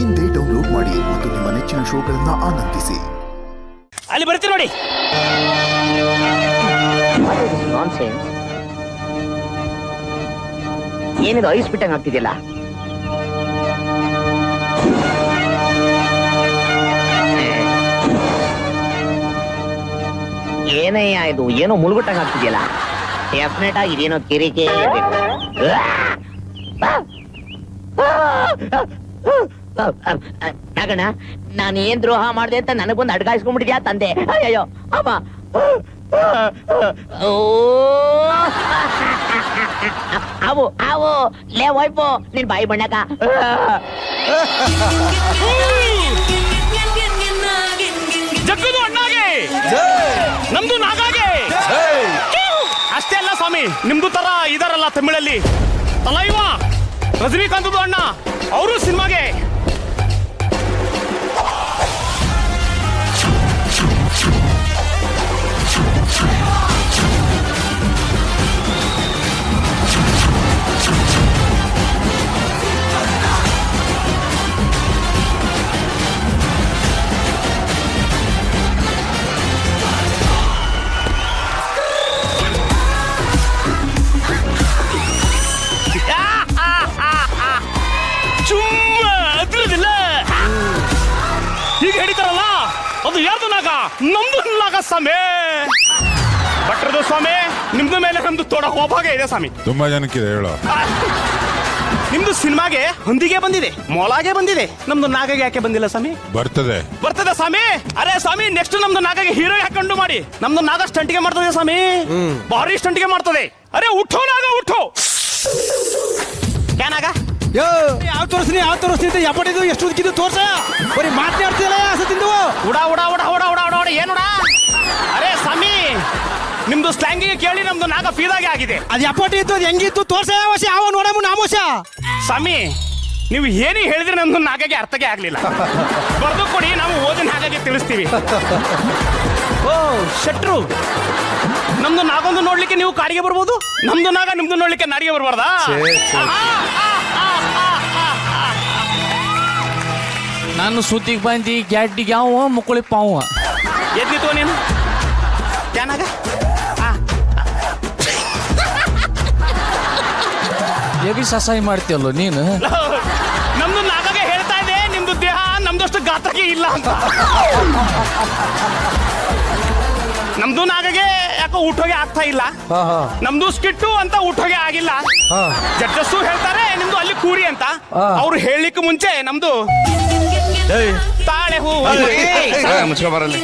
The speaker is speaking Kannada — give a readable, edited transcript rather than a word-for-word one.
ಇಂದೇ ಡೌನ್ಲೋಡ್ ಮಾಡಿ ಮತ್ತು ನಿಮ್ಮ ನೆಚ್ಚಿನ ಶೋಗಳನ್ನ ಆನಂದಿಸಿ. ಅಲ್ಲಿ ಬರ್ತೀವಿ ನೋಡಿ. ಏನಿದು ಐಸ್ ಬಿಟ್ಟಂಗ್ ಆಗ್ತಿದೆಯಲ್ಲ? ಏನಯ್ಯ ಇದು? ಏನೋ ಮುಳುಗುಟ್ಟಂಗ್ ಆಗ್ತಿದೆಯಲ್ಲ? ಡೆಫಿನೆಟ್ ಆಗಿ ಇದೇನೋ ಕಿರಿಕೆ ಇರ್ಬೇಕು. ನಾಗಣ್ಣ, ನಾನು ಏನ್ ದ್ರೋಹ ಮಾಡಿದೆ ಅಂತ ನನಗೊಂದು ಅಡ್ಗಾಯಿಸ್ಕೊಂಡ್ಬಿಟ್ಟಿದ್ಯಾ ತಂದೆ? ಅಯ್ಯೋ ಅಮ್ಮ, ಅವು ಅವು ಲೇ ವೈಪು ನಿನ್ ಬಾಯಿ ಬಣ್ಣಕ. ಜಗ್ಗದು ಅಣ್ಣಾಗೆ, ನಮ್ದು ನಾಗಾಗೆ. ಅಷ್ಟೇ ಅಲ್ಲ ಸ್ವಾಮಿ, ನಿಮ್ದು ತರ ಇದಾರಲ್ಲ ತಮಿಳಲ್ಲಿ ಅಲ್ಲ ಇವ ರಜನಿಕಾಂತ್ ಅಣ್ಣ, ಅವರು ಸಿನಿಮಾಗೆ. ಈಗ ಹಿಡಿತಾರಲ್ಲ, ಅದು ಯಾರ್ದು ನಾಗ? ನಮ್ದು ನಾಗ ಸ್ವಾಮಿ. ಭಟ್ರದು ಸ್ವಾಮಿ, ನಿಮ್ದು ಮೇಲೆ ನಮ್ದು ತೋಡ ಹೋಭಾಗ ಇದೆ ಸ್ವಾಮಿ. ತುಂಬಾ ಜನಕ್ಕಿದೆ ಹೇಳೋ. ನಿಮ್ದು ಸಿನಿಮಾಗೆ ಹೊಂದಿಗೆ ಬಂದಿದೆ, ಮೊಲಾಗೆ ಬಂದಿದೆ, ನಮ್ದು ನಾಗಗೆ ಯಾಕೆ ಬಂದಿಲ್ಲ ಸ್ವಾಮಿ? ಬರ್ತದೆ ಸ್ವಾಮಿ. ಅರೆ ಸ್ವಾಮಿ, ನೆಕ್ಸ್ಟ್ ನಮ್ದು ನಾಗಗೆ ಹೀರೋ ಹಾಕೊಂಡು ಮಾಡಿ. ನಮ್ದು ನಾಗ ಸ್ಟಂಟ್ಗೆ ಮಾಡ್ತದೆ ಸ್ವಾಮಿ, ಭಾರಿ ಸ್ಟಂಟ್ಗೆ ಮಾಡ್ತದೆ. ಅರೆ ಉಠೋ ನಾಗ ಉಠೋ. ಕ್ಯಾನಾಗ ಯಾವ ತೋರಿಸ್ತೀನಿ ಅಂತ ಎಪ್ಪಡಿದು ಎಷ್ಟು ಉದ್ಕಿದ್ದು ತೋರ್ಸ. ಬರೀ ಮಾತನಾಡ್ತಿಲ್ಲ ಸತಿಂದು ಉಡಾ ಉಡಾ ಉಡಾ ಉಡಾ ಉಡಾ ಉಡಾ ಉಡಾ ಏನುಡಾ? ಅರೆ ಸ್ವಾಮಿ, ನಿಮ್ದು ಸ್ಲ್ಯಾಂಗಿಗೆ ಕೇಳಿ ನಮ್ದು ನಾಗ ಫೀದಾಗೆ ಆಗಿದೆ. ಅದು ಎಪ್ಪಟಿ ಇತ್ತು, ಅದು ಹೆಂಗಿತ್ತು ತೋರ್ಸ. ವಶ ಯಾವ ನೋಡಮ್ಮ ನಾಮೋಶ. ಸ್ವಾಮಿ, ನೀವು ಏನೇ ಹೇಳಿದ್ರೆ ನಮ್ದು ನಾಗಗೆ ಅರ್ಥಗೆ ಆಗ್ಲಿಲ್ಲ. ಬರ್ದು ಕೊಡಿ, ನಾವು ಓದಿನ ನಾಗಗೆ ತಿಳಿಸ್ತೀವಿ. ಓ ಶೆಟ್ರು, ನಮ್ದು ನಾಗೊಂದು ನೋಡ್ಲಿಕ್ಕೆ ನೀವು ಕಾಡಿಗೆ ಬರ್ಬೋದು, ನಮ್ದು ನಾಗ ನಿಮ್ದು ನೋಡ್ಲಿಕ್ಕೆ ನಾಡಿಗೆ ಬರ್ಬಾರ್ದಾ? ನಾನು ಸುದ್ದಿಗೆ ಬಂದು ಗ್ಯಾಡ್ಡಿಗೆ ಯಾವ ಮುಕ್ಕಳಿ ಪಾವ ಎದ್ದಿತ್ತು ನೀನು ಕ್ಯಾನಾಗ. ಎಬಿ ಸಸಾಯಿ ಮಾಡ್ತೀಯಲ್ಲ ನೀನು. ನಮ್ದು ನಾಗಗೆ ಹೇಳ್ತಾ ಇದೆ, ನಿಮ್ದು ದೇಹ ನಮ್ದಷ್ಟು ಗಾತ್ರಕ್ಕೆ ಇಲ್ಲ ಅಂತ. ನಮ್ದು ನಾಗಗೆ ಯಾಕೋ ಊಟೋಗೆ ಆಗ್ತಾ ಇಲ್ಲ, ನಮ್ದು ಸ್ಕಿಟ್ಟು ಅಂತ ಊಟೋಗೆ ಆಗಿಲ್ಲ. ಜಡ್ಜಸ್ಸು ಹೇಳ್ತಾರೆ ನಿಮ್ದು ಅಲ್ಲಿ ಕೂರಿ ಅಂತ. ಅವ್ರು ಹೇಳಲಿಕ್ಕೆ ಮುಂಚೆ ನಮ್ದು ತಾಳೆ ಹೂ ಮುಚ್ಕೊ ಬರಲಿ.